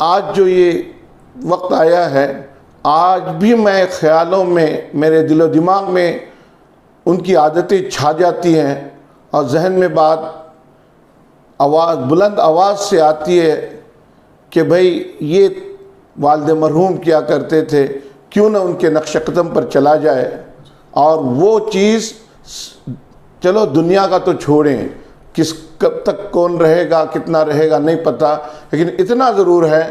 آج جو یہ وقت آیا ہے، آج بھی میں خیالوں میں، میرے دل و دماغ میں ان کی عادتیں چھا جاتی ہیں، اور ذہن میں بات بلند آواز سے آتی ہے کہ بھئی یہ والد مرحوم کیا کرتے تھے، کیوں نہ ان کے نقش قدم پر چلا جائے۔ اور وہ چیز، چلو دنیا کا تو چھوڑیں، کب تک کون رہے گا، کتنا رہے گا نہیں پتہ، لیکن اتنا ضرور ہے،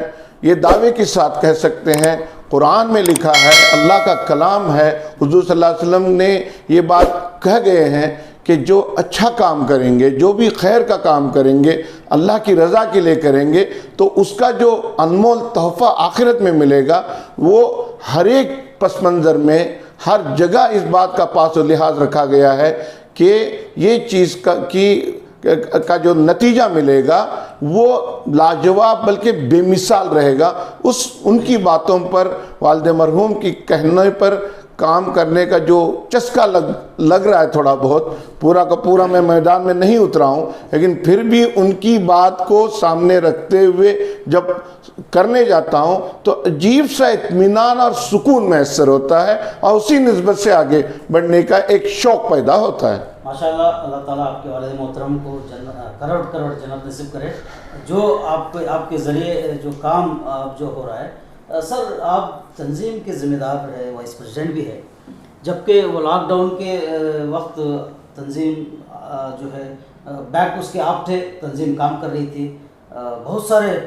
یہ دعوے کے ساتھ کہہ سکتے ہیں، قرآن میں لکھا ہے، اللہ کا کلام ہے، حضور صلی اللہ علیہ وسلم نے یہ بات کہہ گئے ہیں کہ جو اچھا کام کریں گے، جو بھی خیر کا کام کریں گے، اللہ کی رضا کے لیے کریں گے، تو اس کا جو انمول تحفہ آخرت میں ملے گا، وہ ہر ایک پس منظر میں، ہر جگہ اس بات کا پاس و لحاظ رکھا گیا ہے کہ یہ چیز کا جو نتیجہ ملے گا وہ لاجواب بلکہ بے مثال رہے گا۔ ان کی باتوں پر، والد مرحوم کی کہنے پر کام کرنے کا جو چسکا لگ رہا ہے، تھوڑا بہت، پورا کا پورا میں میدان میں نہیں اترا ہوں، لیکن پھر بھی ان کی بات کو سامنے رکھتے ہوئے جب کرنے جاتا ہوں تو عجیب سا اطمینان اور سکون میسر ہوتا ہے، اور اسی نسبت سے آگے بڑھنے کا ایک شوق پیدا ہوتا ہے۔ ماشاءاللہ، اللہ تعالیٰ آپ کے والد محترم کو کروڑ کروڑ جنت نصیب کرے۔ جو آپ کے ذریعے جو کام جو ہو رہا ہے، سر آپ تنظیم کے ذمہ دار ہے، وائس پریزیڈنٹ بھی ہے، جبکہ وہ لاک ڈاؤن کے وقت تنظیم جو ہے بیک اس کے آپ تھے، تنظیم کام کر رہی تھی۔ بہت سارے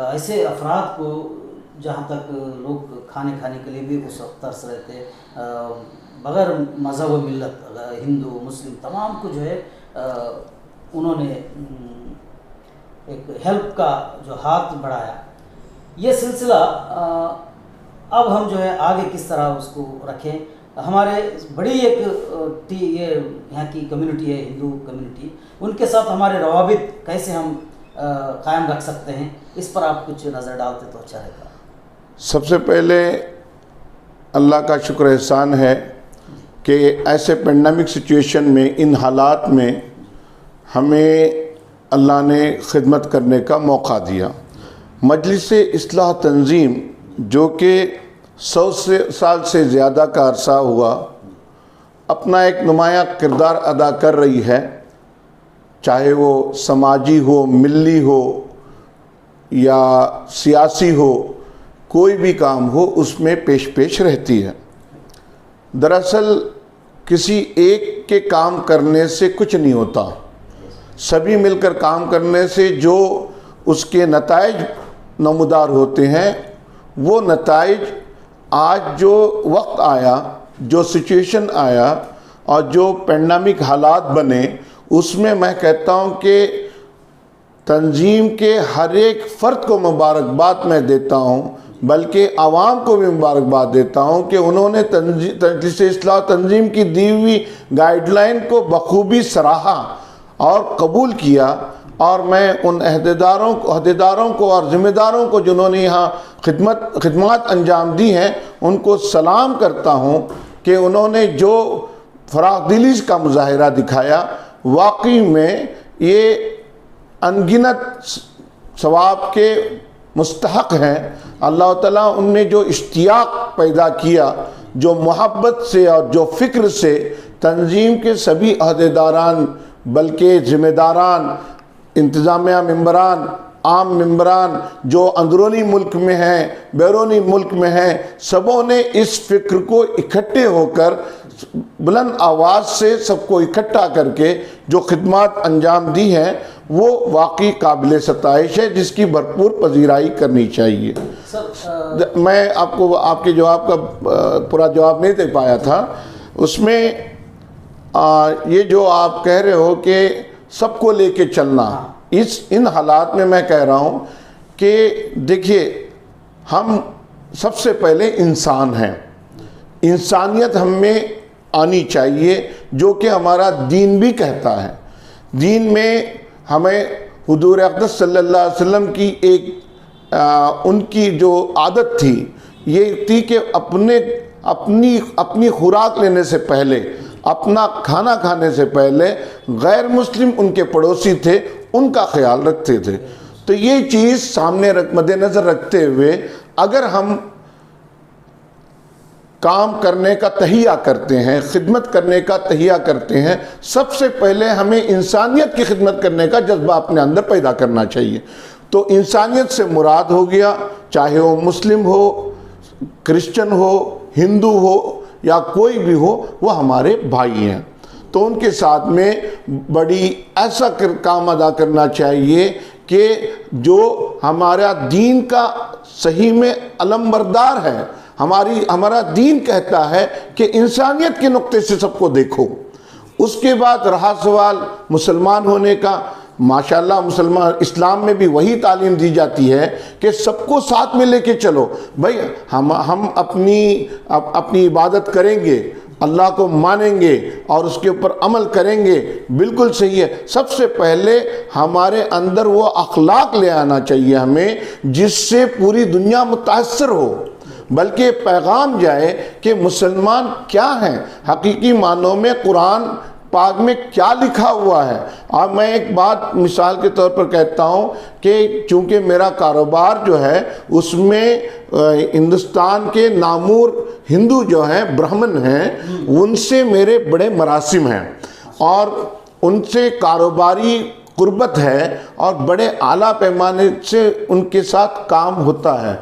ایسے افراد کو، جہاں تک لوگ کھانے کے لیے بھی اس وقت ترس رہے تھے، بغیر مذہب و ملت، ہندو مسلم تمام کو جو ہے انہوں نے ایک ہیلپ کا جو ہاتھ بڑھایا۔ یہ سلسلہ اب ہم جو ہے آگے کس طرح اس کو رکھیں؟ ہمارے بڑی ایک یہ یہاں کی کمیونٹی ہے، ہندو کمیونٹی، ان کے ساتھ ہمارے روابط کیسے ہم قائم رکھ سکتے ہیں، اس پر آپ کچھ نظر ڈالتے تو اچھا رہتا۔ سب سے پہلے اللہ کا شکر احسان ہے کہ ایسے پینڈیمک سچویشن میں، ان حالات میں ہمیں اللہ نے خدمت کرنے کا موقع دیا۔ مجلس اصلاح تنظیم جو کہ 100 سال سے زیادہ کا عرصہ ہوا، اپنا ایک نمایاں کردار ادا کر رہی ہے، چاہے وہ سماجی ہو، ملی ہو یا سیاسی ہو، کوئی بھی کام ہو اس میں پیش رہتی ہے۔ دراصل کسی ایک کے کام کرنے سے کچھ نہیں ہوتا، سبھی مل کر کام کرنے سے جو اس کے نتائج نمودار ہوتے ہیں، وہ نتائج آج جو وقت آیا، جو سچویشن آیا اور جو پینڈیمک حالات بنے، اس میں کہتا ہوں کہ تنظیم کے ہر ایک فرد کو مبارکباد میں دیتا ہوں، بلکہ عوام کو بھی مبارکباد دیتا ہوں کہ انہوں نے مجلس اصلاح تنظیم کی دی ہوئی گائیڈ لائن کو بخوبی سراہا اور قبول کیا۔ اور میں ان عہدیداروں کو اور ذمہ داروں کو جنہوں نے یہاں خدمات انجام دی ہیں، ان کو سلام کرتا ہوں کہ انہوں نے جو فراخ دلی کا مظاہرہ دکھایا، واقعی میں یہ انگنت ثواب کے مستحق ہیں۔ اللہ تعالیٰ ان میں جو اشتیاق پیدا کیا، جو محبت سے اور جو فکر سے تنظیم کے سبھی عہدیداران، بلکہ ذمہ داران، انتظامیہ ممبران، عام ممبران جو اندرونی ملک میں ہیں، بیرونی ملک میں ہیں، سبوں نے اس فکر کو اکٹھے ہو کر بلند آواز سے سب کو اکٹھا کر کے جو خدمات انجام دی ہیں، وہ واقعی قابل ستائش ہے، جس کی بھرپور پذیرائی کرنی چاہیے۔ میں آپ کے جواب کا پورا جواب نہیں دے پایا تھا، اس میں یہ جو آپ کہہ رہے ہو کہ سب کو لے کے چلنا، ان حالات میں کہہ رہا ہوں کہ دیکھیے، ہم سب سے پہلے انسان ہیں، انسانیت ہم میں آنی چاہیے، جو کہ ہمارا دین بھی کہتا ہے۔ دین میں ہمیں حضور اقدس صلی اللہ علیہ وسلم کی ان کی جو عادت تھی، یہ تھی کہ اپنی خوراک لینے سے پہلے، اپنا کھانا کھانے سے پہلے غیر مسلم ان کے پڑوسی تھے، ان کا خیال رکھتے تھے۔ تو یہ چیز سامنے مد نظر رکھتے ہوئے اگر ہم کام کرنے کا تہیہ کرتے ہیں، خدمت کرنے کا تہیہ کرتے ہیں، سب سے پہلے ہمیں انسانیت کی خدمت کرنے کا جذبہ اپنے اندر پیدا کرنا چاہیے۔ تو انسانیت سے مراد ہو گیا چاہے وہ مسلم ہو، کرسچن ہو، ہندو ہو یا کوئی بھی ہو، وہ ہمارے بھائی ہیں۔ تو ان کے ساتھ میں بڑی ایسا کام ادا کرنا چاہیے کہ جو ہمارا دین کا صحیح میں علمبردار ہے۔ ہمارا دین کہتا ہے کہ انسانیت کے نقطے سے سب کو دیکھو۔ اس کے بعد رہا سوال مسلمان ہونے کا، ماشاءاللہ اسلام میں بھی وہی تعلیم دی جاتی ہے کہ سب کو ساتھ میں لے کے چلو۔ بھائی ہم اپنی عبادت کریں گے، اللہ کو مانیں گے اور اس کے اوپر عمل کریں گے، بالکل صحیح ہے۔ سب سے پہلے ہمارے اندر وہ اخلاق لے آنا چاہیے ہمیں جس سے پوری دنیا متاثر ہو، بلکہ پیغام جائے کہ مسلمان کیا ہیں، حقیقی معنوں میں قرآن پاک میں کیا لکھا ہوا ہے۔ اور میں ایک بات مثال کے طور پر کہتا ہوں کہ چونکہ میرا کاروبار جو ہے اس میں ہندوستان کے نامور ہندو جو ہیں، برہمن ہیں، ان سے میرے بڑے مراسم ہیں اور ان سے کاروباری قربت ہے اور بڑے اعلیٰ پیمانے سے ان کے ساتھ کام ہوتا ہے۔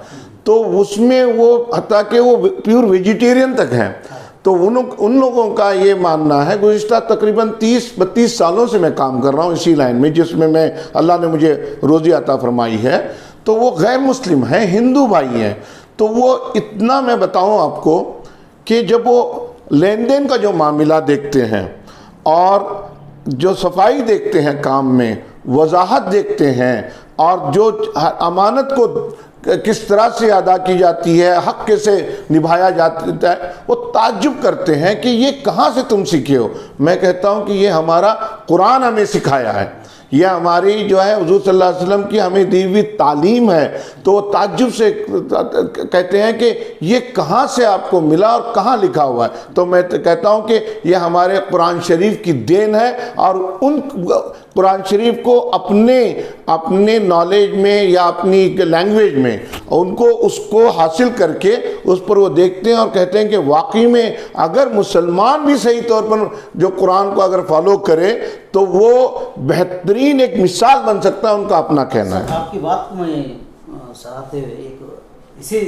تو اس میں وہ حتیٰ کہ وہ پیور ویجیٹیرین تک ہیں۔ تو ان لوگوں کا یہ ماننا ہے، گزشتہ تقریباً 30-32 سالوں سے میں کام کر رہا ہوں اسی لائن میں جس میں اللہ نے مجھے روزی عطا فرمائی ہے، تو وہ غیر مسلم ہیں، ہندو بھائی ہیں۔ تو وہ اتنا میں بتاؤں آپ کو کہ جب وہ لین دین کا جو معاملہ دیکھتے ہیں اور جو صفائی دیکھتے ہیں کام میں، وضاحت دیکھتے ہیں اور جو امانت کو کس طرح سے ادا کی جاتی ہے، حق کیسے نبھایا جاتا ہے، وہ تعجب کرتے ہیں کہ یہ کہاں سے تم سیکھے ہو۔ میں کہتا ہوں کہ یہ ہمارا قرآن ہمیں سکھایا ہے، یہ ہماری جو ہے حضور صلی اللہ علیہ وسلم کی ہمیں دی ہوئی تعلیم ہے۔ تو وہ تعجب سے کہتے ہیں کہ یہ کہاں سے آپ کو ملا اور کہاں لکھا ہوا ہے۔ تو میں کہتا ہوں کہ یہ ہمارے قرآن شریف کی دین ہے اور ان قرآن شریف کو اپنے نالج میں یا اپنی لینگویج میں اس کو حاصل کر کے اس پر وہ دیکھتے ہیں اور کہتے ہیں کہ واقعی میں اگر مسلمان بھی صحیح طور پر جو قرآن کو اگر فالو کرے تو وہ بہترین ایک مثال بن سکتا ہے، ان کا اپنا کہنا ہے۔ آپ کی بات کو میں سراہتے ہوئے ایک اسی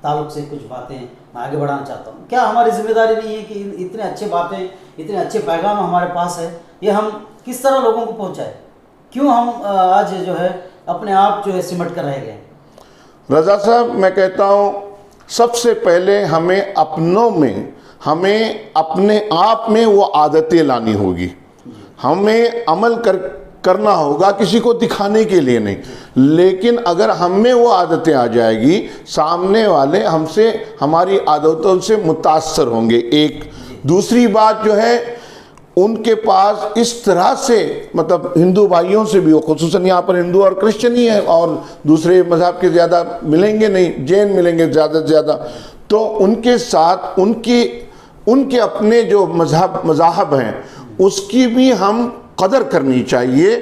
تعلق سے کچھ باتیں میں آگے بڑھانا چاہتا ہوں۔ کیا ہماری ذمہ داری نہیں ہے کہ اتنے اچھے باتیں، اتنے اچھے پیغام ہمارے پاس ہے، یہ ہم کس طرح لوگوں کو پہنچائیں؟ کیوں ہم آج جو ہے اپنے آپ جو ہے سمٹ کر رہ گئے؟ رضا صاحب میں کہتا ہوں سب سے پہلے ہمیں اپنے آپ میں وہ عادتیں لانی ہوگی، ہمیں عمل کرنا ہوگا، کسی کو دکھانے کے لیے نہیں۔ لیکن اگر ہم میں وہ عادتیں آ جائے گی، سامنے والے ہماری عادتوں سے متاثر ہوں گے۔ ایک دوسری بات جو ہے، ان کے پاس اس طرح سے مطلب ہندو بھائیوں سے بھی، خصوصاً یہاں پر ہندو اور کرسچن ہی ہیں اور دوسرے مذہب کے زیادہ ملیں گے نہیں، جین ملیں گے زیادہ سے زیادہ، تو ان کے ساتھ ان کے اپنے جو مذاہب ہیں اس کی بھی ہم قدر کرنی چاہیے۔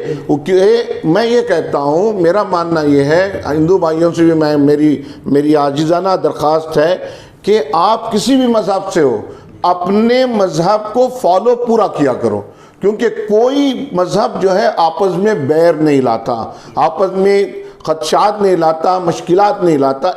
میں یہ کہتا ہوں، میرا ماننا یہ ہے، ہندو بھائیوں سے بھی میری عاجزانہ درخواست ہے کہ آپ کسی بھی مذہب سے ہو، اپنے مذہب کو فالو پورا کیا کرو، کیونکہ کوئی مذہب جو ہے آپس میں بیر نہیں لاتا، آپس میں خدشات نہیں لاتا، مشکلات نہیں لاتا۔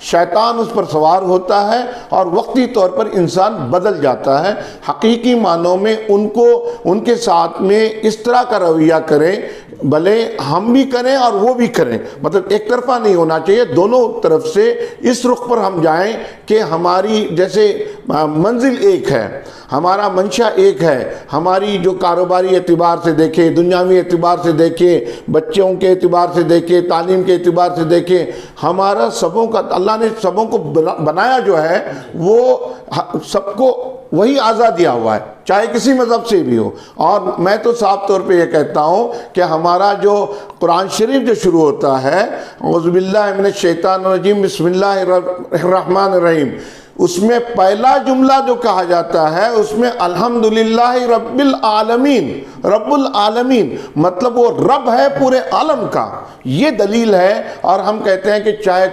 شیطان اس پر سوار ہوتا ہے اور وقتی طور پر انسان بدل جاتا ہے۔ حقیقی معنوں میں ان کے ساتھ میں اس طرح کا رویہ کریں، بھلے ہم بھی کریں اور وہ بھی کریں، مطلب ایک طرفہ نہیں ہونا چاہیے، دونوں طرف سے اس رخ پر ہم جائیں کہ ہماری جیسے منزل ایک ہے، ہمارا منشا ایک ہے، ہماری جو کاروباری اعتبار سے دیکھیں، دنیاوی اعتبار سے دیکھیں، بچوں کے اعتبار سے دیکھیں، تعلیم کے اعتبار سے دیکھیں، ہمارا سبوں کا، اللہ نے سبوں کو بنایا جو ہے وہ سب کو وہی آزادیہ ہوا ہے، چاہے کسی مذہب سے بھی ہو۔ اور میں تو صاف طور پہ یہ کہتا ہوں کہ ہمارا جو قرآن شریف جو شروع ہوتا ہے، اعوذ باللہ من الشیطان الرجیم، بسم اللہ الرحمن الرحیم، اس میں پہلا جملہ جو کہا جاتا ہے اس میں الحمدللہ رب العالمین، رب العالمین مطلب وہ رب ہے پورے عالم کا، یہ دلیل ہے۔ اور ہم کہتے ہیں کہ چاہے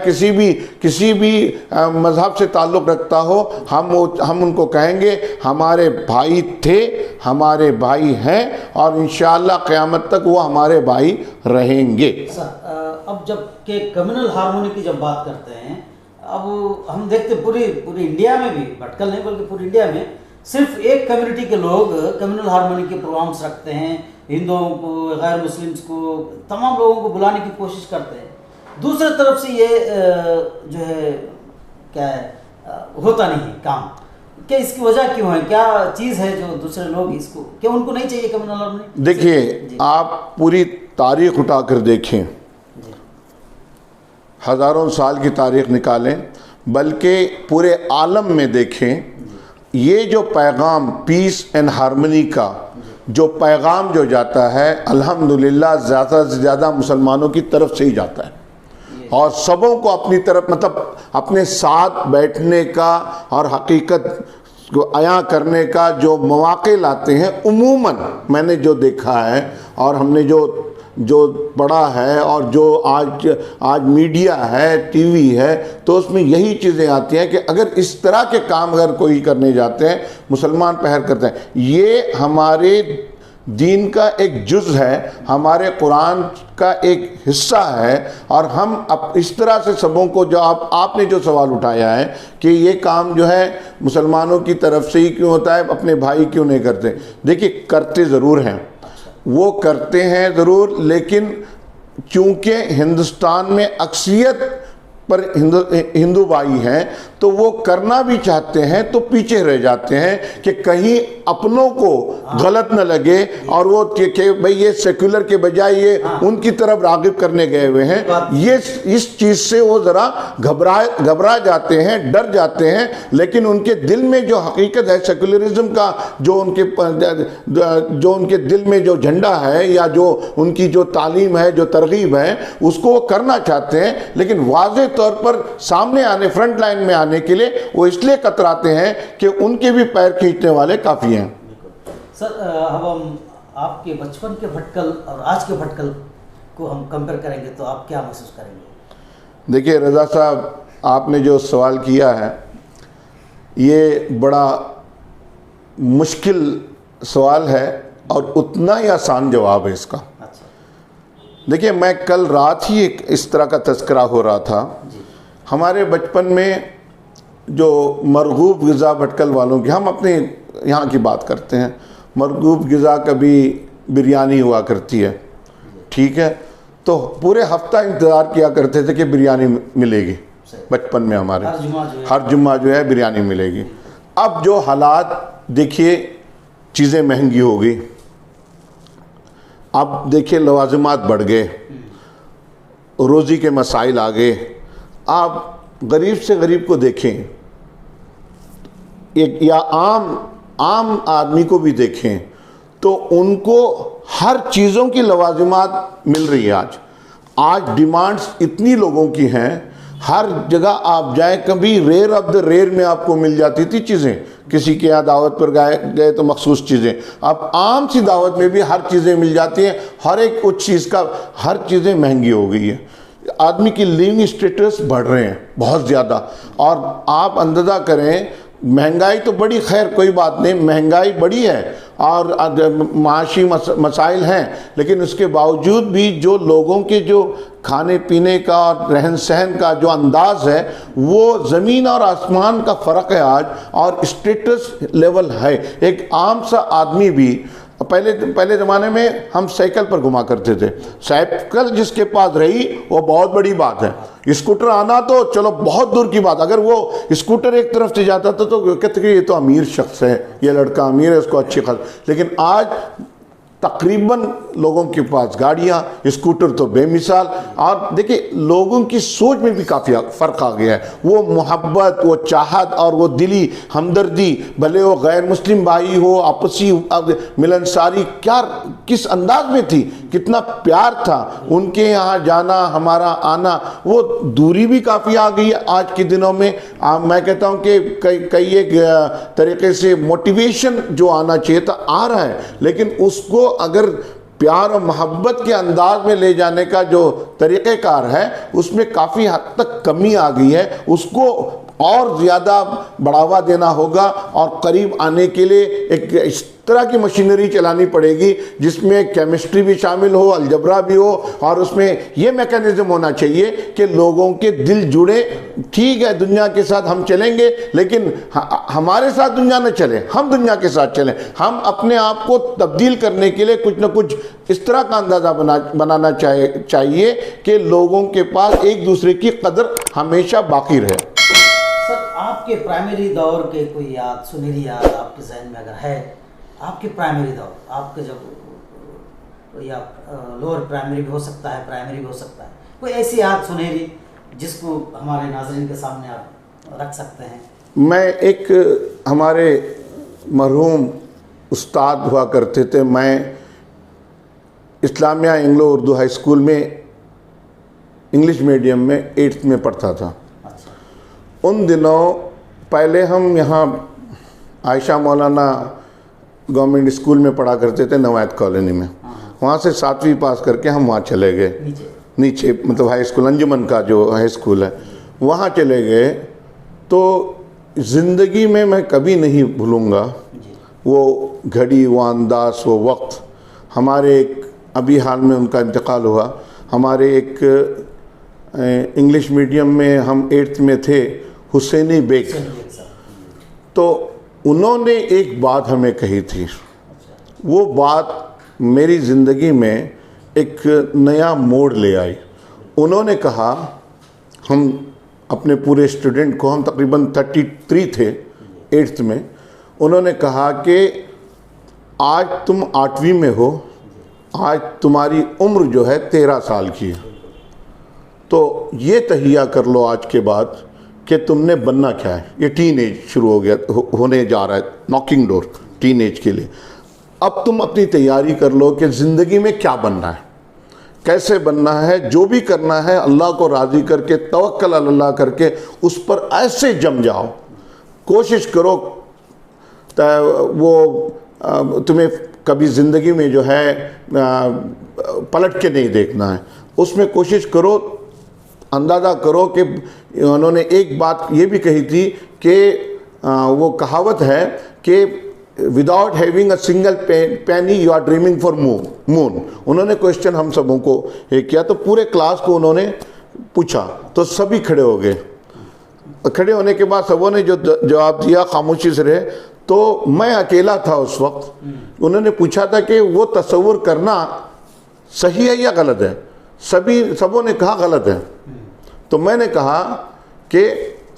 کسی بھی مذہب سے تعلق رکھتا ہو، ہم ان کو کہیں گے ہمارے بھائی تھے، ہمارے بھائی ہیں، اور انشاءاللہ قیامت تک وہ ہمارے بھائی رہیں گے۔ اب جب کہ کمیونل ہارمونی کی جب بات کرتے ہیں، اب ہم دیکھتے پوری انڈیا میں بھی، بھٹکل نہیں بلکہ پوری انڈیا میں صرف ایک کمیونٹی کے لوگ کمیونل ہارمونی کے پروگرامس رکھتے ہیں، ہندوؤں کو، غیر مسلمس کو، تمام لوگوں کو بلانے کی کوشش کرتے ہیں۔ دوسرے طرف سے یہ جو ہے کیا ہے ہوتا نہیں کام، کہ اس کی وجہ کیوں ہے؟ کیا چیز ہے جو دوسرے لوگ اس کو، کیا ان کو نہیں چاہیے کمیونل ہارمونی؟ دیکھیے آپ پوری تاریخ اٹھا کر دیکھیں، ہزاروں سال کی تاریخ نکالیں، بلکہ پورے عالم میں دیکھیں، یہ جو پیغام پیس اینڈ ہارمنی کا جو پیغام جو جاتا ہے الحمدللہ زیادہ سے زیادہ مسلمانوں کی طرف سے ہی جاتا ہے، اور سبوں کو اپنی طرف مطلب اپنے ساتھ بیٹھنے کا اور حقیقت کو عیاں کرنے کا جو مواقع لاتے ہیں۔ عموماً میں نے جو دیکھا ہے اور ہم نے جو پڑھا ہے اور جو آج میڈیا ہے، ٹی وی ہے، تو اس میں یہی چیزیں آتی ہیں کہ اگر اس طرح کے کام اگر کوئی کرنے جاتے ہیں، مسلمان پہر کرتے ہیں، یہ ہمارے دین کا ایک جز ہے، ہمارے قرآن کا ایک حصہ ہے، اور ہم اس طرح سے سبوں کو جو آپ نے جو سوال اٹھایا ہے کہ یہ کام جو ہے مسلمانوں کی طرف سے ہی کیوں ہوتا ہے، اپنے بھائی کیوں نہیں کرتے؟ دیکھیے کرتے ضرور ہیں، وہ کرتے ہیں ضرور، لیکن چونکہ ہندوستان میں اکثریت پر ہندو بھائی ہیں تو وہ کرنا بھی چاہتے ہیں تو پیچھے رہ جاتے ہیں کہ کہیں اپنوں کو غلط نہ لگے، اور وہ کہ بھئی یہ سیکولر کے بجائے یہ ان کی طرف راغب کرنے گئے ہوئے ہیں، یہ اس چیز سے وہ ذرا گھبرا جاتے ہیں، ڈر جاتے ہیں، لیکن ان کے دل میں جو حقیقت ہے سیکولرزم کا، جو ان کے دل میں جو جھنڈا ہے یا جو ان کی جو تعلیم ہے، جو ترغیب ہے، اس کو وہ کرنا چاہتے ہیں، لیکن واضح طور پر سامنے آنے، فرنٹ لائن میں آنے کے لیے وہ اس لیے کتراتے ہیں کہ ان کے بھی پیر کھینچنے والے کافی ہیں۔ سر اب ہم آپ کے بچپن کے بھٹکل اور آج کے بھٹکل کو ہم کمپیئر کریں گے تو آپ کیا محسوس کریں گے؟ دیکھیے رضا صاحب، آپ نے جو سوال کیا ہے یہ بڑا مشکل سوال ہے اور اتنا ہی آسان جواب ہے اس کا۔ دیکھیے میں کل رات ہی ایک اس طرح کا تذکرہ ہو رہا تھا، ہمارے بچپن میں جو مرغوب غذا بھٹکل والوں کی، ہم اپنے یہاں کی بات کرتے ہیں، مرغوب غذا کبھی بریانی ہوا کرتی ہے، ٹھیک ہے، تو پورے ہفتہ انتظار کیا کرتے تھے کہ بریانی ملے گی، بچپن میں ہمارے ہر جمعہ جو ہے بریانی ملے گی۔ اب جو حالات دیکھیے، چیزیں مہنگی ہو گئی، اب دیکھیے لوازمات بڑھ گئے، روزی کے مسائل آ گئے، آپ غریب سے غریب کو دیکھیں یا عام آدمی کو بھی دیکھیں تو ان کو ہر چیزوں کی لوازمات مل رہی ہے۔ آج ڈیمانڈز اتنی لوگوں کی ہیں، ہر جگہ آپ جائیں، کبھی ریئر آف دا ریئر میں آپ کو مل جاتی تھی چیزیں، کسی کے یہاں دعوت پر گئے تو مخصوص چیزیں، اب عام سی دعوت میں بھی ہر چیزیں مل جاتی ہیں، ہر ایک کچھ چیز کا، ہر چیزیں مہنگی ہو گئی ہے، آدمی کی لیونگ اسٹیٹس بڑھ رہے ہیں بہت زیادہ، اور آپ اندازہ کریں مہنگائی تو بڑی، خیر کوئی بات نہیں، مہنگائی بڑی ہے اور معاشی مسائل ہیں، لیکن اس کے باوجود بھی جو لوگوں کے جو کھانے پینے کا اور رہن سہن کا جو انداز ہے وہ زمین اور آسمان کا فرق ہے آج، اور اسٹیٹس لیول ہے۔ ایک عام سا آدمی بھی، پہلے زمانے میں ہم سائیکل پر گھما کرتے تھے، سائیکل جس کے پاس رہی وہ بہت بڑی بات ہے، اسکوٹر آنا تو چلو بہت دور کی بات، اگر وہ اسکوٹر ایک طرف سے جاتا تھا تو کہتے کہ یہ تو امیر شخص ہے، یہ لڑکا امیر ہے، اس کو اچھی خاص، لیکن آج تقریباً لوگوں کے پاس گاڑیاں، اسکوٹر تو بے مثال. اور دیکھیں لوگوں کی سوچ میں بھی کافی فرق آ گیا ہے. وہ محبت، وہ چاہت اور وہ دلی ہمدردی، بھلے وہ غیر مسلم بھائی ہو، آپسی ملنساری کیا کس انداز میں تھی، کتنا پیار تھا ان کے یہاں جانا، ہمارا آنا. وہ دوری بھی کافی آ گئی ہے آج کے دنوں میں. میں کہتا ہوں کہ کئی ایک طریقے سے موٹیویشن جو آنا چاہیے تھا آ رہا ہے، لیکن اس کو اگر پیار و محبت کے انداز میں لے جانے کا جو طریقہ کار ہے اس میں کافی حد تک کمی آ گئی ہے. اس کو اور زیادہ بڑھاوا دینا ہوگا اور قریب آنے کے لیے ایک اس طرح کی مشینری چلانی پڑے گی جس میں کیمسٹری بھی شامل ہو، الجبرا بھی ہو، اور اس میں یہ میکانزم ہونا چاہیے کہ لوگوں کے دل جڑے. ٹھیک ہے دنیا کے ساتھ ہم چلیں گے لیکن ہمارے ساتھ دنیا نہ چلے، ہم دنیا کے ساتھ چلیں. ہم اپنے آپ کو تبدیل کرنے کے لیے کچھ نہ کچھ اس طرح کا اندازہ بنانا چاہیے کہ لوگوں کے پاس ایک دوسرے کی قدر ہمیشہ باقی رہے. سر آپ کے پرائمری دور کے کوئی یاد، سنہری یاد آپ کے ذہن میں اگر ہے، آپ کے پرائمری دور، آپ کے جب یا لوور پرائمری بھی ہو سکتا ہے، پرائمری بھی ہو سکتا ہے، کوئی ایسی یاد سنہری جس کو ہمارے ناظرین کے سامنے آپ رکھ سکتے ہیں؟ میں ایک ہمارے مرحوم استاد ہوا کرتے تھے، میں اسلامیہ انگلو اردو ہائی اسکول میں انگلش میڈیم میں 8th میں پڑھتا تھا. ان دنوں پہلے ہم یہاں عائشہ مولانا گورنمنٹ اسکول میں پڑھا کرتے تھے نوایت کالونی میں. وہاں سے 7ویں پاس کر کے ہم وہاں چلے گئے نیچے، مطلب ہائی اسکول انجمن کا جو ہائی اسکول ہے وہاں چلے گئے. تو زندگی میں کبھی نہیں بھولوں گا وہ گھڑی، وہ انداز، وہ وقت. ہمارے ایک ابھی حال میں ان کا انتقال ہوا، ہمارے ایک انگلش میڈیم میں ہم 8th میں تھے، حسینی بیگ. تو انہوں نے ایک بات ہمیں کہی تھی، وہ بات میری زندگی میں ایک نیا موڑ لے آئی. انہوں نے کہا، ہم اپنے پورے اسٹوڈنٹ کو، ہم تقریباً 33 تھے 8th میں، انہوں نے کہا کہ آج تم 8ویں میں ہو، آج تمہاری عمر جو ہے 13 سال کی ہے، تو یہ تہیہ کر لو آج کے بعد کہ تم نے بننا کیا ہے. یہ ٹین ایج شروع ہو گیا، ہونے جا رہا ہے، ناکنگ ڈور ٹین ایج کے لیے. اب تم اپنی تیاری کر لو کہ زندگی میں کیا بننا ہے، کیسے بننا ہے. جو بھی کرنا ہے اللہ کو راضی کر کے، توکل علی اللہ کر کے اس پر ایسے جم جاؤ. کوشش کرو وہ تمہیں کبھی زندگی میں جو ہے پلٹ کے نہیں دیکھنا ہے. اس میں کوشش کرو. اندازہ کرو کہ انہوں نے ایک بات یہ بھی کہی تھی کہ وہ کہاوت ہے کہ without having a single penny you are dreaming for moon. انہوں نے کوشچن ہم سبوں کو ایک کیا، تو پورے کلاس کو انہوں نے پوچھا تو سبھی کھڑے ہو گئے. کھڑے ہونے کے بعد سبوں نے جو جواب دیا خاموشی سے رہے. تو میں اکیلا تھا اس وقت. انہوں نے پوچھا تھا کہ وہ تصور کرنا صحیح ہے یا غلط ہے. سبوں نے کہا غلط ہے. تو میں نے کہا کہ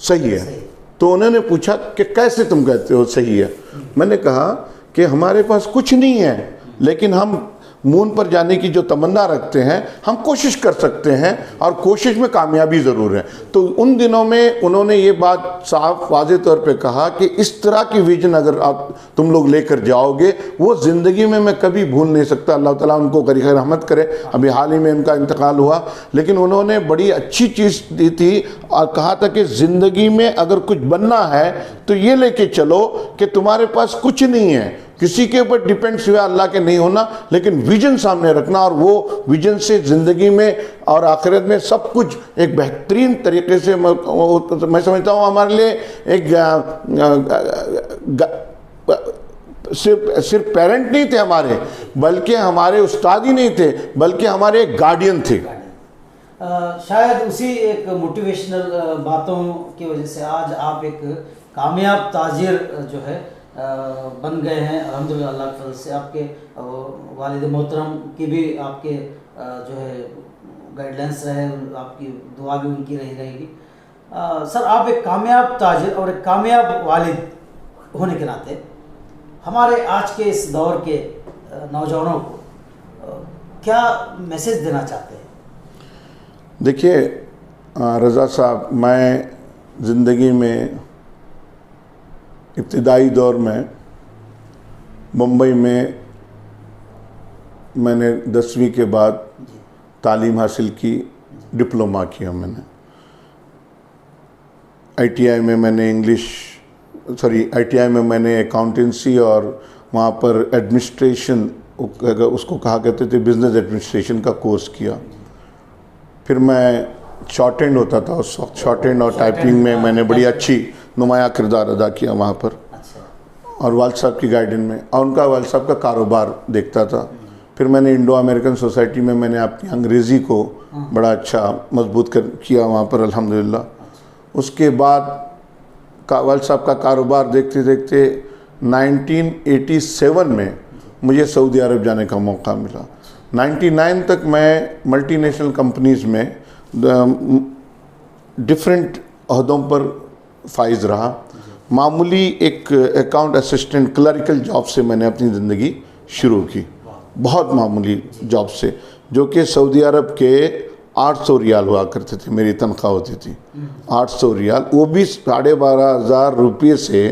صحیح ہے. تو انہوں نے پوچھا کہ کیسے تم کہتے ہو صحیح ہے. میں نے کہا کہ ہمارے پاس کچھ نہیں ہے لیکن ہم مون پر جانے کی جو تمنا رکھتے ہیں ہم کوشش کر سکتے ہیں اور کوشش میں کامیابی ضرور ہے. تو ان دنوں میں انہوں نے یہ بات صاف واضح طور پہ کہا کہ اس طرح کی ویژن اگر تم لوگ لے کر جاؤ گے وہ زندگی میں کبھی بھول نہیں سکتا. اللہ تعالیٰ ان کو غریق رحمت کرے. ابھی حال ہی میں ان کا انتقال ہوا، لیکن انہوں نے بڑی اچھی چیز دی تھی اور کہا تھا کہ زندگی میں اگر کچھ بننا ہے تو یہ لے کے چلو کہ تمہارے پاس کچھ نہیں ہے، کسی کے اوپر ڈیپینڈ سوائے اللہ کے نہیں ہونا، لیکن ویژن سامنے رکھنا اور وہ ویژن سے زندگی میں اور آخرت میں سب کچھ ایک بہترین طریقے سے میں سمجھتا ہوں ہمارے لیے ایک صرف پیرنٹ نہیں تھے ہمارے، بلکہ ہمارے استاد ہی نہیں تھے بلکہ ہمارے ایک گارڈین تھے. شاید اسی ایک موٹیویشنل باتوں کی وجہ سے آج آپ ایک کامیاب تاجر جو ہے بن گئے ہیں الحمدللہ اللہ کے فضل سے. آپ کے والد محترم کی بھی آپ کے جو ہے گائیڈ لائنس رہے، آپ کی دعا بھی ان کی رہے گی. سر آپ ایک کامیاب تاجر اور ایک کامیاب والد ہونے کے ناطے ہمارے آج کے اس دور کے نوجوانوں کو کیا میسیج دینا چاہتے ہیں؟ دیکھیے رضا صاحب، میں زندگی میں ابتدائی دور میں ممبئی میں نے 10ویں کے بعد تعلیم حاصل کی، ڈپلومہ کیا میں نے ITI میں میں نے اکاؤنٹنسی اور وہاں پر ایڈمنسٹریشن، اس کو کہا کہتے تھے بزنس ایڈمنسٹریشن کا کورس کیا. پھر میں شارٹ ہینڈ ہوتا تھا اس وقت، شارٹ ہینڈ اور ٹائپنگ میں نے بڑی اچھی نمایاں کردار ادا کیا وہاں پر، اور والد صاحب کی گائیڈنس میں، اور ان کا والد صاحب کا کاروبار دیکھتا تھا. پھر میں نے انڈو امریکن سوسائٹی میں نے اپنی انگریزی کو بڑا اچھا مضبوط کیا وہاں پر الحمدللہ. اس کے بعد والد صاحب کا کاروبار دیکھتے دیکھتے 1987 میں مجھے سعودی عرب جانے کا موقع ملا. 99 تک میں ملٹی نیشنل کمپنیز میں ڈفرینٹ عہدوں پر فائز رہا. معمولی ایک اکاؤنٹ اسسٹنٹ کلریکل جاب سے میں نے اپنی زندگی شروع کی، بہت معمولی جاب سے، جو کہ سعودی عرب کے 800 ریال ہوا کرتے تھے، میری تنخواہ ہوتی تھی 800 ریال، وہ بھی 12,500 روپئے سے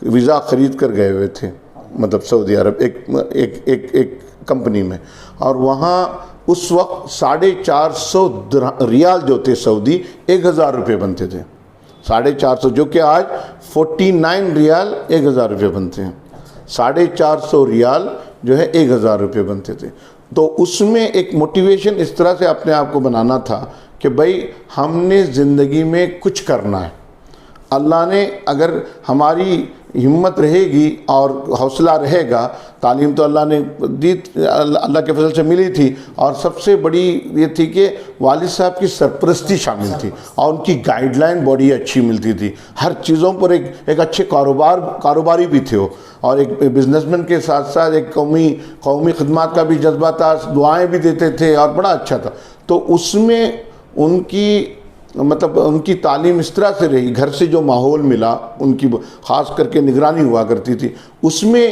ویزا خرید کر گئے ہوئے تھے، مطلب سعودی عرب ایک کمپنی میں. اور وہاں اس وقت 450 ریال جو تھے سعودی 1,000 روپے بنتے تھے، 450، جو کہ آج 49 ریال 1,000 روپے بنتے ہیں. 450 ریال جو ہے 1,000 روپے بنتے تھے. تو اس میں ایک موٹیویشن اس طرح سے اپنے آپ کو بنانا تھا کہ بھائی ہم نے زندگی میں کچھ کرنا ہے. اللہ نے اگر ہماری ہمت رہے گی اور حوصلہ رہے گا، تعلیم تو اللہ نے دی، اللہ کے فضل سے ملی تھی، اور سب سے بڑی یہ تھی کہ والد صاحب کی سرپرستی شامل تھی اور ان کی گائیڈ لائن بڑی اچھی ملتی تھی ہر چیزوں پر. ایک اچھے کاروباری بھی تھے وہ، اور ایک بزنس مین کے ساتھ ساتھ ایک قومی خدمات کا بھی جذبہ تھا، دعائیں بھی دیتے تھے اور بڑا اچھا تھا. تو اس میں ان کی تعلیم اس طرح سے رہی، گھر سے جو ماحول ملا ان کی خاص کر کے نگرانی ہوا کرتی تھی. اس میں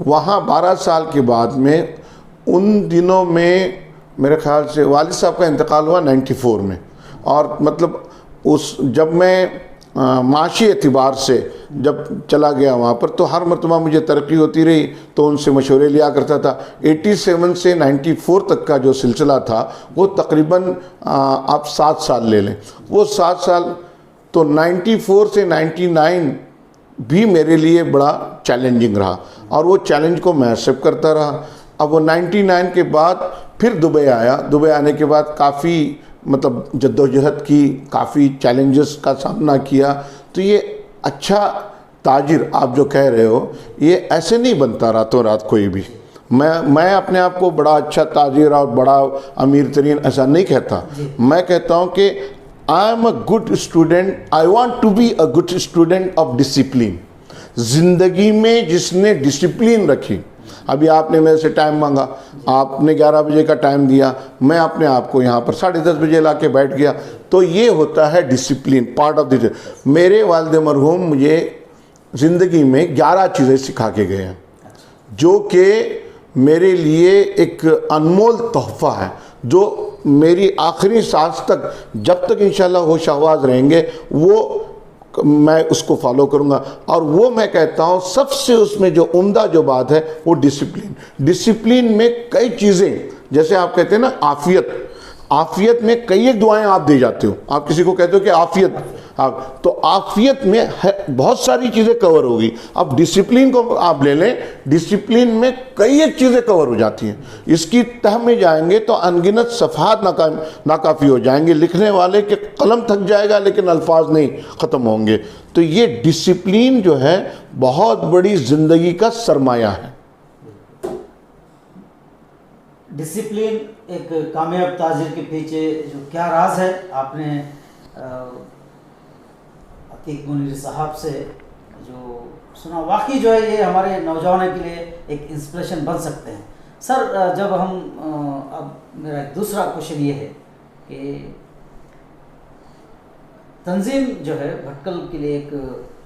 وہاں 12 سال کے بعد میں ان دنوں میں میرے خیال سے والد صاحب کا انتقال ہوا 94 میں، اور مطلب جب میں معاشی اعتبار سے جب چلا گیا وہاں پر تو ہر مرتبہ مجھے ترقی ہوتی رہی، تو ان سے مشورے لیا کرتا تھا. 87 سے 94 تک کا جو سلسلہ تھا وہ تقریباً آپ 7 سال لے لیں، وہ 7 سال تو 94 سے 99 بھی میرے لیے بڑا چیلنجنگ رہا، اور وہ چیلنج کو میں ایکسیپٹ کرتا رہا. اب وہ 99 کے بعد پھر دبئی آیا. دبئی آنے کے بعد کافی جدوجہد کی، کافی چیلنجز کا سامنا کیا. تو یہ اچھا تاجر آپ جو کہہ رہے ہو، یہ ایسے نہیں بنتا راتوں رات کوئی بھی. میں اپنے آپ کو بڑا اچھا تاجر اور بڑا امیر ترین ایسا نہیں کہتا. میں کہتا ہوں کہ I am a good student, I want to be a good student of discipline. زندگی میں جس نے ڈسپلین رکھی، ابھی آپ نے میرے سے ٹائم مانگا، آپ نے 11 بجے کا ٹائم دیا، میں اپنے آپ کو یہاں پر 10:30 بجے لا کے بیٹھ گیا، تو یہ ہوتا ہے ڈسپلین، پارٹ آف دی. میرے والد مرحوم مجھے زندگی میں 11 چیزیں سکھا کے گئے ہیں، جو کہ میرے لیے ایک انمول تحفہ ہے، جو میری آخری سانس تک جب تک انشاءاللہ ہوش آواز رہیں گے وہ میں اس کو فالو کروں گا. اور وہ میں کہتا ہوں سب سے اس میں جو عمدہ جو بات ہے وہ ڈسپلین میں کئی چیزیں، جیسے آپ کہتے ہیں نا عافیت میں کئی ایک دعائیں آپ دے جاتے ہو، آپ کسی کو کہتے ہو کہ عافیت، تو عافیت میں بہت ساری چیزیں کور ہوگی. اب ڈسپلین کو آپ لے لیں، ڈسپلین میں کئی ایک چیزیں کور ہو جاتی ہیں. اس کی تہ میں جائیں گے تو انگنت صفحات ناکافی ہو جائیں گے، لکھنے والے کے قلم تھک جائے گا لیکن الفاظ نہیں ختم ہوں گے. تو یہ ڈسپلین جو ہے بہت بڑی زندگی کا سرمایہ ہے. ڈسپلین ایک کامیاب تاجر کے پیچھے جو کیا راز ہے، آپ نے عتیق منیر صاحب سے جو سنا، واقعی جو ہے یہ ہمارے نوجوانوں کے لیے ایک انسپریشن بن سکتے ہیں. سر جب اب میرا ایک دوسرا کوشچن یہ ہے کہ تنظیم جو ہے بھٹکل کے لیے ایک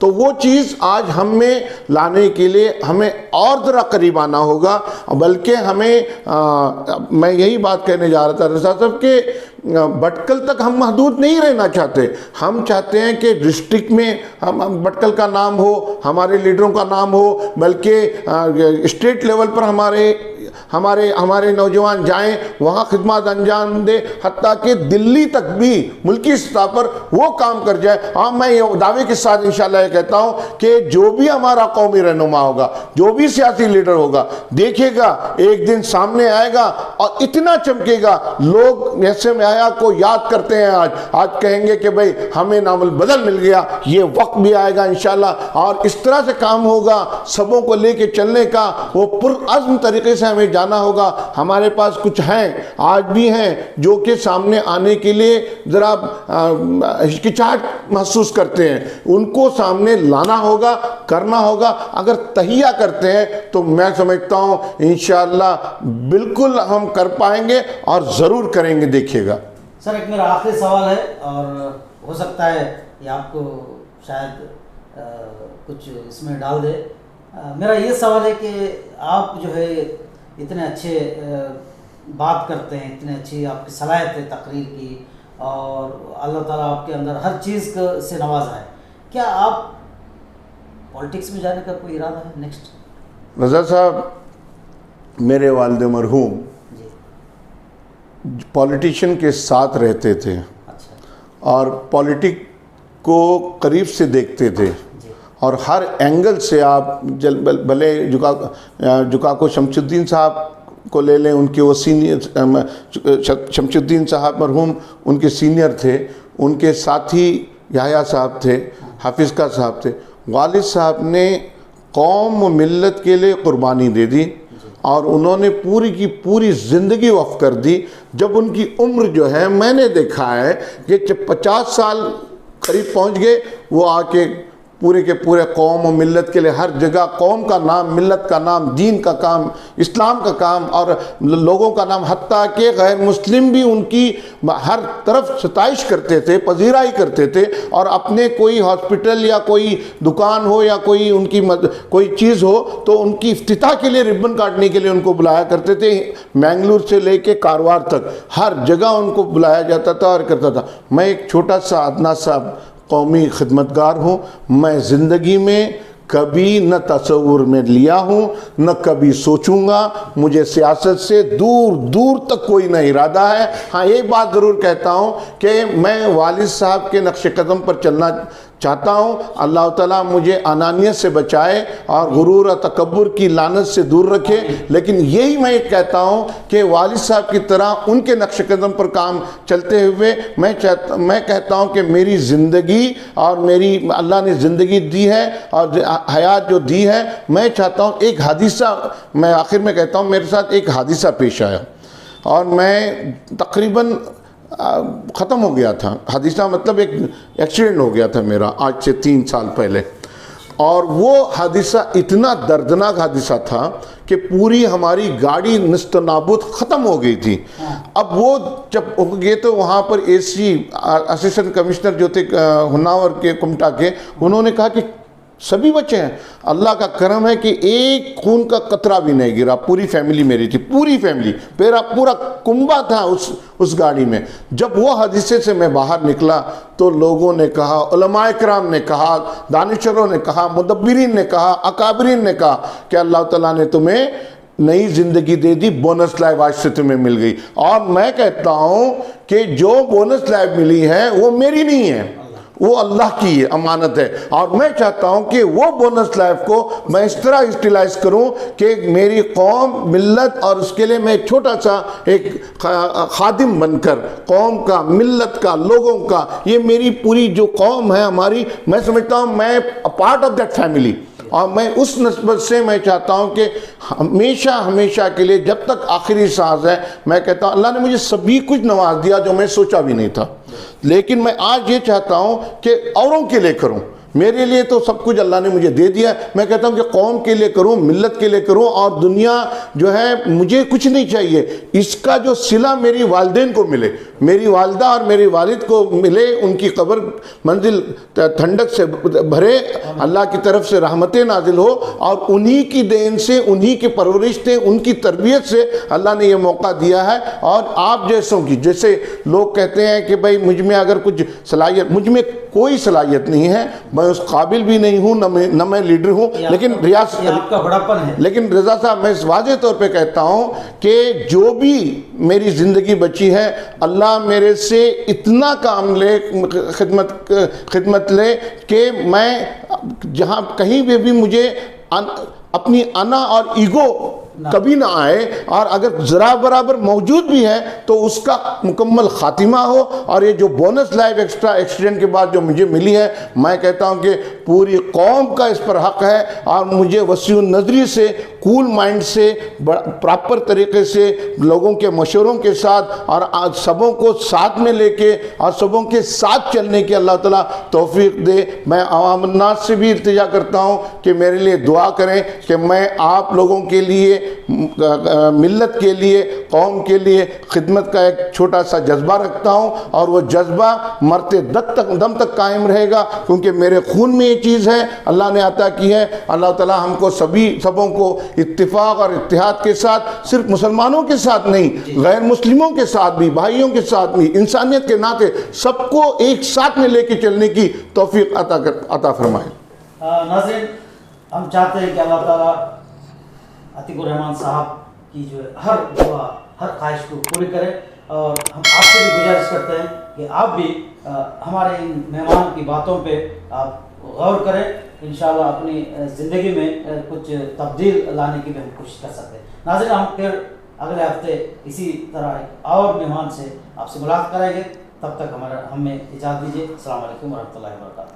تو وہ چیز آج ہم میں لانے کے لیے ہمیں اور ذرا قریب آنا ہوگا، بلکہ ہمیں میں یہی بات کہنے جا رہا تھا رضا صاحب کہ بٹکل تک ہم محدود نہیں رہنا چاہتے. ہم چاہتے ہیں کہ ڈسٹرکٹ میں ہم بٹکل کا نام ہو، ہمارے لیڈروں کا نام ہو، بلکہ اسٹیٹ لیول پر ہمارے نوجوان جائیں، وہاں خدمات انجام دیں، حتیٰ کہ دلی تک بھی ملکی سطح پر وہ کام کر جائے. ہاں میں یہ دعوے کے ساتھ انشاءاللہ یہ کہتا ہوں کہ جو بھی ہمارا قومی رہنما ہوگا، جو بھی سیاسی لیڈر ہوگا، دیکھے گا ایک دن سامنے آئے گا اور اتنا چمکے گا، لوگ ایسے میں آیا کو یاد کرتے ہیں. آج کہیں گے کہ بھئی ہمیں نام البدل مل گیا. یہ وقت بھی آئے گا انشاءاللہ، اور اس طرح سے کام ہوگا، سبوں کو لے کے چلنے کا وہ پرعزم طریقے سے ہمیں جانا ہوگا. ہمارے پاس کچھ ہیں، آج بھی ہیں، جو کہ سامنے آنے کے لیے ذرا ہچکچاہٹ محسوس کرتے ہیں. ان کو سامنے لانا ہوگا، کرنا ہوگا. اگر تہیہ کرتے ہیں تو میں سمجھتا ہوں انشاءاللہ بالکل ہم کر پائیں گے اور ضرور کریں گے. دیکھیے گا سر، ایک میرا آخری سوال ہے، اور ہو سکتا ہے یہ آپ کو شاید کچھ اس میں ڈال دے. میرا یہ سوال ہے کہ آپ جو ہے اتنے اچھے بات کرتے ہیں، اتنے اچھی آپ کی صلاحیت ہے تقریر کی، اور اللہ تعالیٰ آپ کے اندر ہر چیز سے نوازا ہے. کیا آپ پولیٹکس میں جانے کا کوئی ارادہ ہے نیکسٹ؟ رضا صاحب، میرے والد مرحوم پولیٹیشین کے ساتھ رہتے تھے اور پولیٹک کو قریب سے دیکھتے تھے، اور ہر اینگل سے آپ بھلے جکاکو شمس الدین صاحب کو لے لیں، ان کے وہ سینئر شمس الدین صاحب مرحوم ان کے سینئر تھے، ان کے ساتھی یحییٰ صاحب تھے، حافظ کا صاحب تھے. والد صاحب نے قوم و ملت کے لیے قربانی دے دی، اور انہوں نے پوری کی پوری زندگی وقف کر دی. جب ان کی عمر جو ہے، میں نے دیکھا ہے کہ جب 50 سال قریب پہنچ گئے، وہ آ کے پورے کے پورے قوم و ملت کے لیے ہر جگہ قوم کا نام، ملت کا نام، دین کا کام، اسلام کا کام، اور لوگوں کا نام، حتیٰ کہ غیر مسلم بھی ان کی ہر طرف ستائش کرتے تھے، پذیرائی کرتے تھے. اور اپنے کوئی ہاسپٹل یا کوئی دکان ہو یا کوئی ان کی کوئی چیز ہو تو ان کی افتتاح کے لیے ربن کاٹنے کے لیے ان کو بلایا کرتے تھے. مینگلور سے لے کے کاروار تک ہر جگہ ان کو بلایا جاتا تھا اور کرتا تھا. میں ایک چھوٹا سا ادنا سا قومی خدمتگار ہوں. میں زندگی میں کبھی نہ تصور میں لیا ہوں، نہ کبھی سوچوں گا. مجھے سیاست سے دور دور تک کوئی نہ ارادہ ہے. ہاں ایک بات ضرور کہتا ہوں کہ میں والد صاحب کے نقش قدم پر چلنا چاہتا ہوں. اللہ تعالیٰ مجھے انانیت سے بچائے اور غرور و تکبر کی لعنت سے دور رکھے. لیکن یہی میں کہتا ہوں کہ والد صاحب کی طرح ان کے نقش قدم پر کام چلتے ہوئے میں کہتا ہوں کہ میری زندگی اور میری اللہ نے زندگی دی ہے اور حیات جو دی ہے، میں چاہتا ہوں ایک حادثہ، میں آخر میں کہتا ہوں میرے ساتھ ایک حادثہ پیش آیا اور میں تقریباً ختم ہو گیا تھا. حادثہ مطلب ایک ایکسیڈنٹ ہو گیا تھا میرا آج سے 3 سال پہلے، اور وہ حادثہ اتنا دردناک حادثہ تھا کہ پوری ہماری گاڑی نست و نابود ختم ہو گئی تھی. اب وہ جب ہو گئے تو وہاں پر اسسٹنٹ کمشنر جو تھے ہناور کے کمٹا کے، انہوں نے کہا کہ سبھی بچے ہیں. اللہ کا کرم ہے کہ ایک خون کا قطرہ بھی نہیں گرا. پوری فیملی میری تھی، پوری فیملی، میرا پورا کنبہ تھا اس گاڑی میں. جب وہ حادثے سے میں باہر نکلا تو لوگوں نے کہا، علماء کرام نے کہا، دانشوروں نے کہا، مدبرین نے کہا، اکابرین نے کہا کہ اللہ تعالیٰ نے تمہیں نئی زندگی دے دی، بونس لائف آج سے تمہیں مل گئی. اور میں کہتا ہوں کہ جو بونس لائف ملی ہے وہ میری نہیں ہے، وہ اللہ کی امانت ہے. اور میں چاہتا ہوں کہ وہ بونس لائف کو میں اس طرح یوٹیلائز کروں کہ میری قوم، ملت، اور اس کے لیے میں چھوٹا سا ایک خادم بن کر قوم کا، ملت کا، لوگوں کا، یہ میری پوری جو قوم ہے ہماری، میں سمجھتا ہوں میں پارٹ آف دیٹ فیملی. اور میں اس نسبت سے میں چاہتا ہوں کہ ہمیشہ ہمیشہ کے لیے جب تک آخری سانس ہے، میں کہتا ہوں اللہ نے مجھے سبھی کچھ نواز دیا جو میں سوچا بھی نہیں تھا. لیکن میں آج یہ چاہتا ہوں کہ اوروں کے لیے کروں. میرے لیے تو سب کچھ اللہ نے مجھے دے دیا. میں کہتا ہوں کہ قوم کے لیے کروں, ملت کے لیے کروں, اور دنیا جو ہے مجھے کچھ نہیں چاہیے. اس کا جو صلہ میری والدین کو ملے, میری والدہ اور میری والد کو ملے, ان کی قبر منزل ٹھنڈک سے بھرے, اللہ کی طرف سے رحمتیں نازل ہو, اور انہی کی دین سے, انہی کی پرورش سے, ان کی تربیت سے اللہ نے یہ موقع دیا ہے. اور آپ جیسوں کی, جیسے لوگ کہتے ہیں کہ بھائی مجھ میں اگر کچھ صلاحیت, مجھ میں کوئی صلاحیت نہیں ہے, میں اس قابل بھی نہیں ہوں, نہ میں لیڈر ہوں, لیکن ریاست آپ کا بڑاپن ہے. لیکن رضا صاحب میں اس واضح طور پہ کہتا ہوں کہ جو بھی میری زندگی بچی ہے, اللہ میرے سے اتنا کام لے, خدمت لے کہ میں جہاں کہیں بھی مجھے اپنی انا اور ایگو کبھی نہ آئے, اور اگر ذرا برابر موجود بھی ہے تو اس کا مکمل خاتمہ ہو. اور یہ جو بونس لائف ایکسٹرا ایکسیڈنٹ کے بعد جو مجھے ملی ہے, میں کہتا ہوں کہ پوری قوم کا اس پر حق ہے, اور مجھے وسیع النظری سے, کول مائنڈ سے, پراپر طریقے سے, لوگوں کے مشوروں کے ساتھ, اور سبوں کو ساتھ میں لے کے اور سبوں کے ساتھ چلنے کی اللہ تعالیٰ توفیق دے. میں عوام الناس سے بھی التجا کرتا ہوں کہ میرے لیے دعا کریں کہ میں آپ لوگوں کے لیے, ملت کے لیے, قوم کے لیے خدمت کا ایک چھوٹا سا جذبہ رکھتا ہوں, اور وہ جذبہ مرتے دم تک قائم رہے گا, کیونکہ میرے خون میں یہ چیز ہے, اللہ نے عطا کی ہے. اللہ تعالیٰ ہم کو سبوں کو اتفاق اور اتحاد کے ساتھ, صرف مسلمانوں کے ساتھ نہیں, غیر مسلموں کے ساتھ بھی, بھائیوں کے ساتھ بھی, انسانیت کے ناطے سب کو ایک ساتھ میں لے کے چلنے کی توفیق عطا فرمائے. ناظرین, ہم چاہتے ہیں کہ اللہ تعالیٰ عتیق الرحمان صاحب کی جو ہر دعا, ہر خواہش کو پوری کرے, اور ہم آپ سے بھی گزارش کرتے ہیں کہ آپ بھی ہمارے ان مہمان کی باتوں پہ آپ غور کریں. انشاءاللہ اپنی زندگی میں کچھ تبدیل لانے کی بھی ہم کوشش کر سکتے ہیں. ناظرین, ہم پھر اگلے ہفتے اسی طرح ایک اور مہمان سے آپ سے ملاقات کریں گے. تب تک ہمیں اجازت دیجیے. السلام علیکم ورحمۃ اللہ وبرکاتہ.